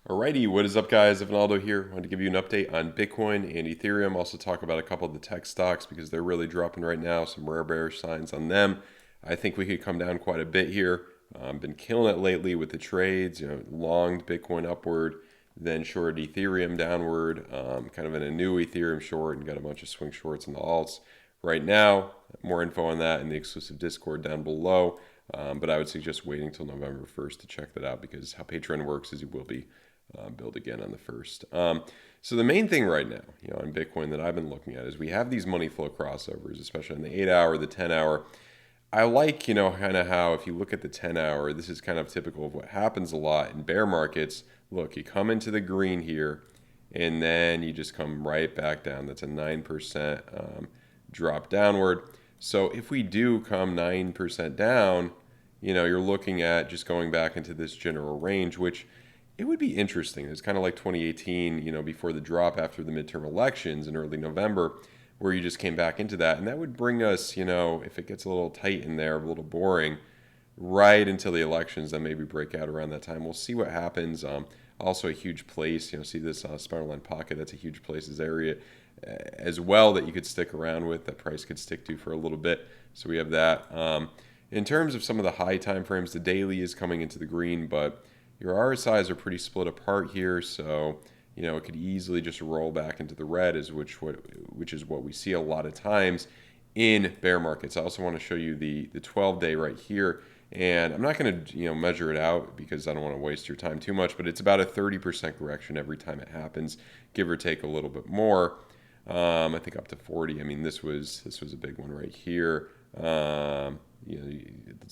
Alrighty, what is up, guys? Evanaldo here. I wanted to give you an update on Bitcoin and Ethereum. Also talk about a couple of the tech stocks because they're really dropping right now. Some rare bearish signs on them. I think we could come down quite a bit here. Been killing it lately with the trades. Longed Bitcoin upward, then shorted Ethereum downward. Kind of in a new Ethereum short and got a bunch of swing shorts in the alts right now. More info on that in the exclusive Discord down below. But I would suggest waiting until November 1st to check that out because how Patreon works is you will be build again on the 1st. So the main thing right now, on Bitcoin that I've been looking at is we have these money flow crossovers, especially in the 8-hour, the 10-hour. I like, kind of how if you look at the 10-hour, this is kind of typical of what happens a lot in bear markets. Look, you come into the green here, and then you just come right back down. That's a 9% drop downward. So if we do come 9% down, you're looking at just going back into this general range, which it would be interesting. It's kind of like 2018, before the drop after the midterm elections in early November, where you just came back into that. And that would bring us, if it gets a little tight in there, a little boring, right until the elections, then maybe break out around that time. We'll see what happens. Also a huge place, see this spiral line pocket, that's a huge places area as well that you could stick around with, that price could stick to for a little bit. So we have that. In terms of some of the high time frames, the daily is coming into the green, but your RSIs are pretty split apart here, so it could easily just roll back into the red, which is what we see a lot of times in bear markets. I also want to show you the 12-day right here, and I'm not going to measure it out because I don't want to waste your time too much, but it's about a 30% correction every time it happens, give or take a little bit more. I think up to 40. I mean, this was a big one right here. Let's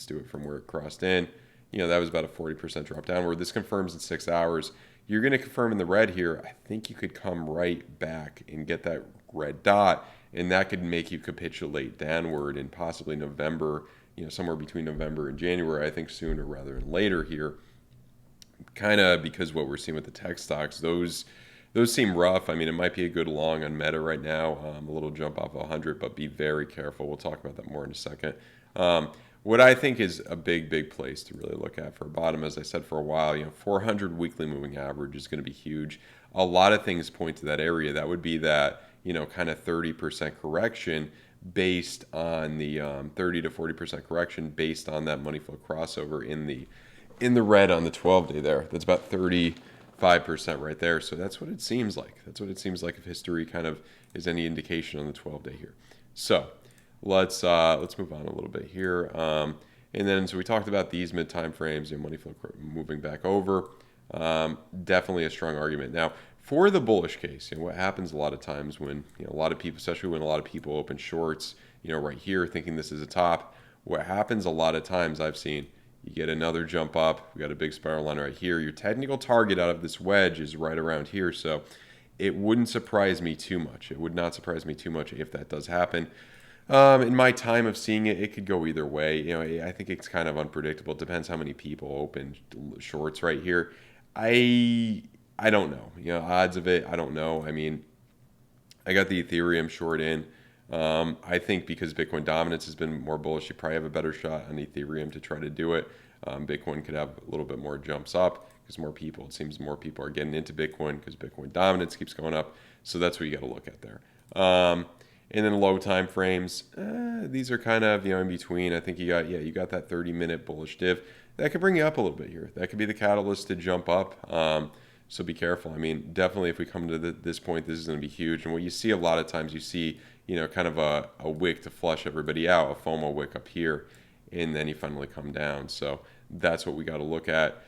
do it from where it crossed in. That was about a 40% drop downward. This confirms in 6 hours. You're going to confirm in the red here. I think you could come right back and get that red dot, and that could make you capitulate downward in possibly November, somewhere between November and January. I think sooner rather than later here, kind of because what we're seeing with the tech stocks, those seem rough. I mean, it might be a good long on Meta right now, a little jump off 100, but be very careful. We'll talk about that more in a second. What I think is a big place to really look at for a bottom, as I said for a while, 400 weekly moving average is going to be huge. A lot of things point to that area. That would be that, kind of 30% correction based on the 30 to 40% correction based on that money flow crossover in the red on the 12-day there. That's about 35% right there. So that's what it seems like. That's what it seems like if history kind of is any indication on the 12-day here. So let's move on a little bit here. And then, so we talked about these mid time frames, money flow moving back over. Definitely a strong argument. Now, for the bullish case, what happens a lot of times when a lot of people, especially when a lot of people open shorts, right here, thinking this is a top. What happens a lot of times I've seen, you get another jump up. We got a big spiral line right here. Your technical target out of this wedge is right around here, so it wouldn't surprise me too much. It would not surprise me too much if that does happen. In my time of seeing it, it could go either way. I think it's kind of unpredictable. It depends how many people open shorts right here. I don't know. Odds of it, I don't know. I mean, I got the Ethereum short in. I think because Bitcoin dominance has been more bullish, you probably have a better shot on Ethereum to try to do it. Bitcoin could have a little bit more jumps up because it seems more people are getting into Bitcoin because Bitcoin dominance keeps going up. So that's what you got to look at there. And then low time frames, these are kind of in between. I think you got that 30-minute bullish div that could bring you up a little bit here. That could be the catalyst to jump up. So be careful. I mean, definitely if we come to this point, this is going to be huge. And what you see a lot of times, you see kind of a wick to flush everybody out, a FOMO wick up here, and then you finally come down. So that's what we got to look at.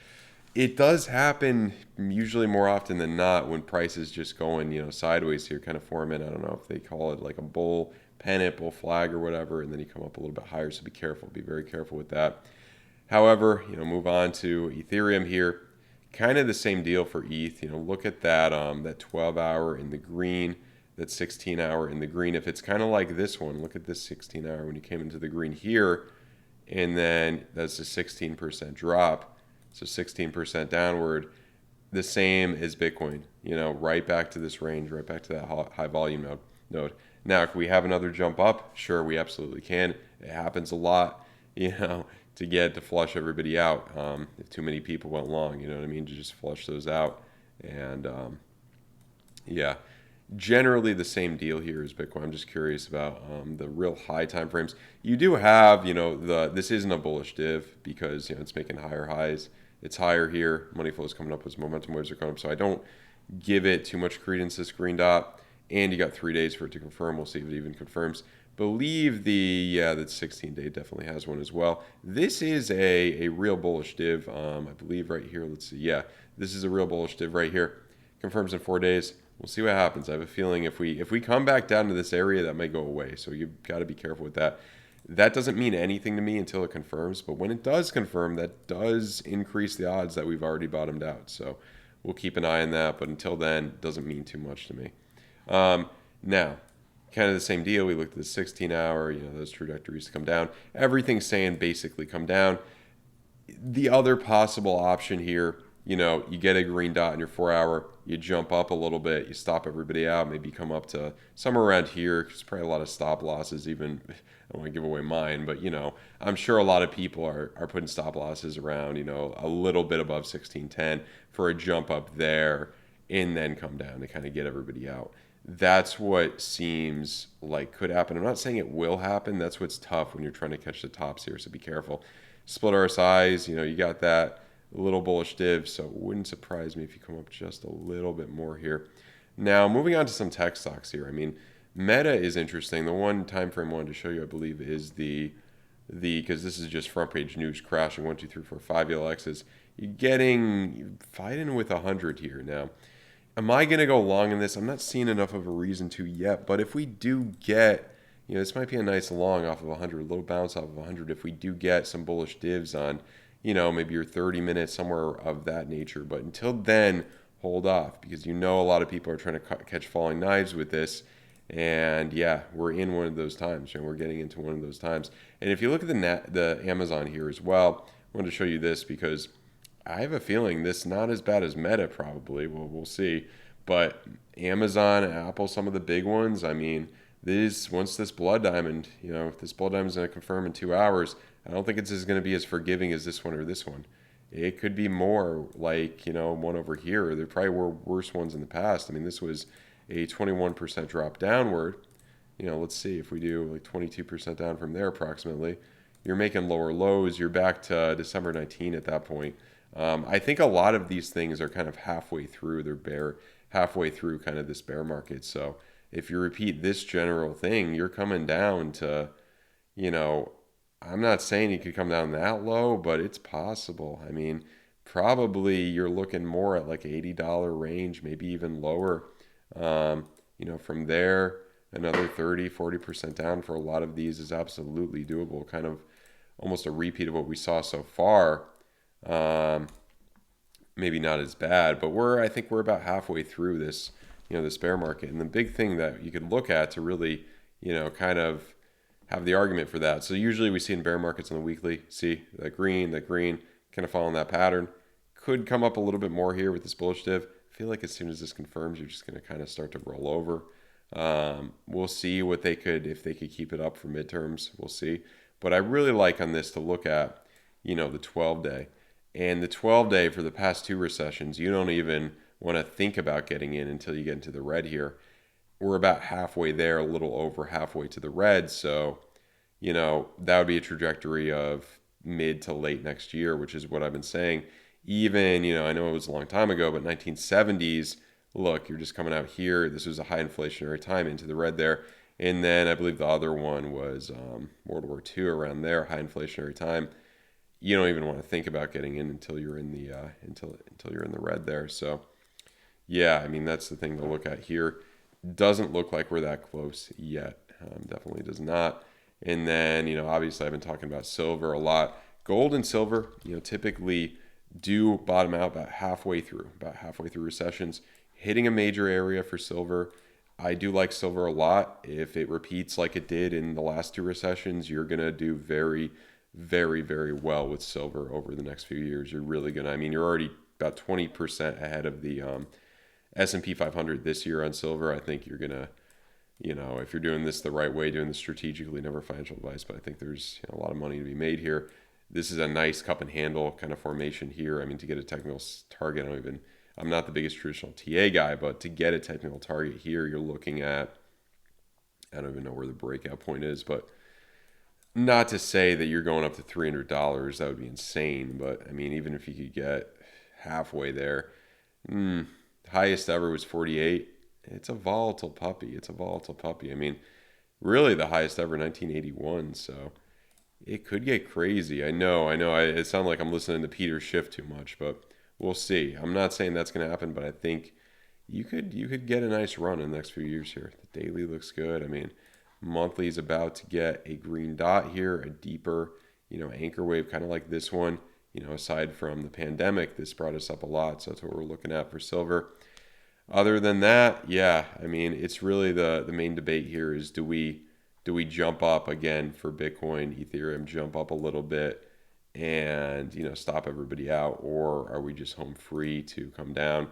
It does happen usually more often than not when prices just going, sideways here, kind of forming. I don't know if they call it like a bull pennant, bull flag or whatever, and then you come up a little bit higher. So be careful, be very careful with that. However, move on to Ethereum here. Kind of the same deal for ETH. Look at that 12-hour in the green, that 16-hour in the green. If it's kind of like this one, look at this 16-hour when you came into the green here, and then that's a 16% drop. So 16% downward, the same as Bitcoin, right back to this range, right back to that high volume node. Now, if we have another jump up, sure, we absolutely can. It happens a lot, to flush everybody out. If too many people went long, to just flush those out. And yeah, generally the same deal here as Bitcoin. I'm just curious about the real high time frames. You do have, this isn't a bullish div because it's making higher highs. It's higher here. Money flow is coming up as momentum waves are coming up. So I don't give it too much credence, this green dot. And you got 3 days for it to confirm. We'll see if it even confirms. Believe that 16-day definitely has one as well. This is a real bullish div. I believe right here. Let's see. Yeah, this is a real bullish div right here. Confirms in 4 days. We'll see what happens. I have a feeling if we come back down to this area, that might go away. So you've got to be careful with that. That doesn't mean anything to me until it confirms. But when it does confirm, that does increase the odds that we've already bottomed out. So we'll keep an eye on that. But until then, it doesn't mean too much to me. Now, kind of the same deal. We looked at the 16-hour, those trajectories to come down. Everything's saying basically come down. The other possible option here, you get a green dot in your 4-hour, you jump up a little bit, you stop everybody out, maybe come up to somewhere around here. There's probably a lot of stop losses, even, I don't want to give away mine, but, I'm sure a lot of people are putting stop losses around, a little bit above 1610 for a jump up there and then come down to kind of get everybody out. That's what seems like could happen. I'm not saying it will happen. That's what's tough when you're trying to catch the tops here, so be careful. Split RSIs, you got that little bullish div, so it wouldn't surprise me if you come up just a little bit more here. Now, moving on to some tech stocks here. I mean, Meta is interesting. The one time frame I wanted to show you, I believe, is the because this is just front page news crashing 1, 2, 3, 4, 5 ELXs. You're fighting with 100 here now. Am I going to go long in this? I'm not seeing enough of a reason to yet, but if we do get, this might be a nice long off of 100, a little bounce off of 100. If we do get some bullish divs on, maybe your 30 minutes, somewhere of that nature. But until then, hold off because a lot of people are trying to catch falling knives with this. And yeah, we're in one of those times, and we're getting into one of those times. And if you look at the Amazon here as well, I wanted to show you this because I have a feeling this not as bad as Meta probably. Well, we'll see. But Amazon, Apple, some of the big ones, I mean, once this blood diamond, if this blood diamond is going to confirm in 2 hours, I don't think it's going to be as forgiving as this one or this one. It could be more like, one over here. There probably were worse ones in the past. I mean, this was a 21% drop downward. Let's see if we do like 22% down from there approximately. You're making lower lows. You're back to December 19 at that point. I think a lot of these things are kind of halfway through. They're halfway through kind of this bear market. So if you repeat this general thing, you're coming down to, I'm not saying you could come down that low, but it's possible. I mean, probably you're looking more at like $80 range, maybe even lower. From there, another 30-40% down for a lot of these is absolutely doable. Kind of almost a repeat of what we saw so far. Maybe not as bad, but I think we're about halfway through this, this bear market. And the big thing that you could look at to really, kind of have the argument for that. So usually we see in bear markets on the weekly, see that green, kind of following that pattern. Could come up a little bit more here with this bullish div. I feel like as soon as this confirms, you're just going to kind of start to roll over. We'll see if they could keep it up for midterms. We'll see. But I really like on this to look at, the 12-day. And the 12-day for the past 2 recessions, you don't even want to think about getting in until you get into the red here. We're about halfway there, a little over halfway to the red. So, that would be a trajectory of mid to late next year, which is what I've been saying. Even, I know it was a long time ago, but 1970s, look, you're just coming out here. This was a high inflationary time into the red there. And then I believe the other one was World War II around there, high inflationary time. You don't even want to think about getting in until you're in the until you're in the red there. So, yeah, I mean, that's the thing to look at here. Doesn't look like we're that close yet. Definitely does not. And then, obviously I've been talking about silver a lot. Gold and silver, typically do bottom out about halfway through recessions. Hitting a major area for silver. I do like silver a lot. If it repeats like it did in the last 2 recessions, you're going to do very, very, very well with silver over the next few years. You're really going to, you're already about 20% ahead of the S&P 500 this year on silver. I think you're going to, if you're doing this the right way, doing this strategically, never financial advice, but I think there's a lot of money to be made here. This is a nice cup and handle kind of formation here. To get a technical target, I'm not the biggest traditional TA guy, but to get a technical target here, you're looking at, I don't even know where the breakout point is, but not to say that you're going up to $300. That would be insane. But I mean, even if you could get halfway there, highest ever was 48. It's a volatile puppy. It's a volatile puppy. I mean, really the highest ever 1981. So it could get crazy. I know. It sounds like I'm listening to Peter Schiff too much, but we'll see. I'm not saying that's going to happen, but I think you could get a nice run in the next few years here. The daily looks good. I mean, monthly is about to get a green dot here, a deeper, anchor wave, kind of like this one. Aside from the pandemic, this brought us up a lot. So that's what we're looking at for silver. Other than that, yeah, I mean, it's really the main debate here is do we jump up again for Bitcoin, Ethereum, jump up a little bit and, stop everybody out, or are we just home free to come down?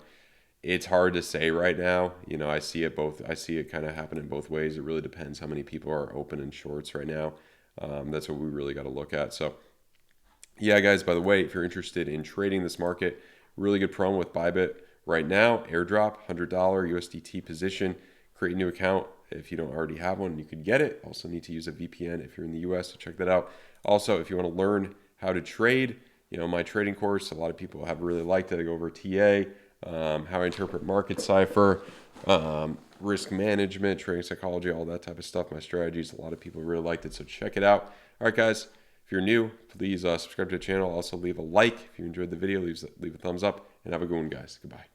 It's hard to say right now. I see it kind of happening both ways. It really depends how many people are open in shorts right now. That's what we really got to look at. So yeah, guys, by the way, if you're interested in trading this market, really good promo with BITGET right now. Airdrop, $100 USDT position. Create a new account. If you don't already have one, you could get it. Also need to use a VPN if you're in the US, so check that out. Also, if you want to learn how to trade, my trading course, a lot of people have really liked it. I go over TA, how I interpret market cipher, risk management, trading psychology, all that type of stuff, my strategies. A lot of people really liked it, so check it out. All right, guys, if you're new, please subscribe to the channel. Also, leave a like if you enjoyed the video. Leave a thumbs up, and have a good one, guys. Goodbye.